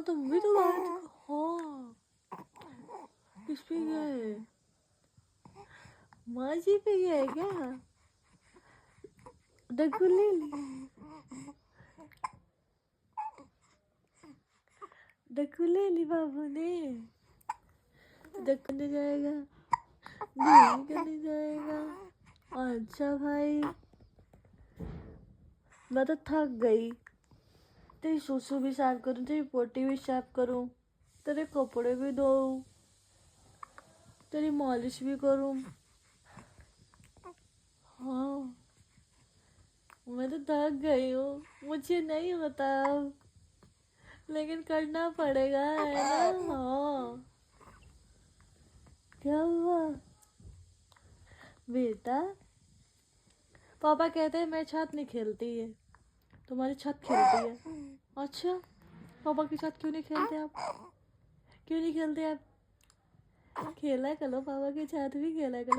हाँ तुम भी तो गए थे। हाँ किस पे गए? माँ जी पे गए क्या? डग्गू ले ली, डग्गू ले ली बाबू ने। डग्गू ने जाएगा, नहीं करने जाएगा। अच्छा भाई मैं तो थक गई। तेरी सुसु भी साफ करूँ, तेरी पोटी भी साफ करूँ, तेरे कपड़े भी धोऊं, तेरी मालिश भी करूँ। हाँ मैं तो थक गई हूँ, मुझे नहीं होता अब, लेकिन करना पड़ेगा है ना। हाँ क्या हुआ बेटा? पापा कहते हैं मेरी छत नहीं खेलती है, तुम्हारी छत खेलती है। अच्छा पापा के साथ क्यों नहीं खेलते आप? क्यों नहीं खेलते आप? खेला करो, पापा के साथ भी खेला करो।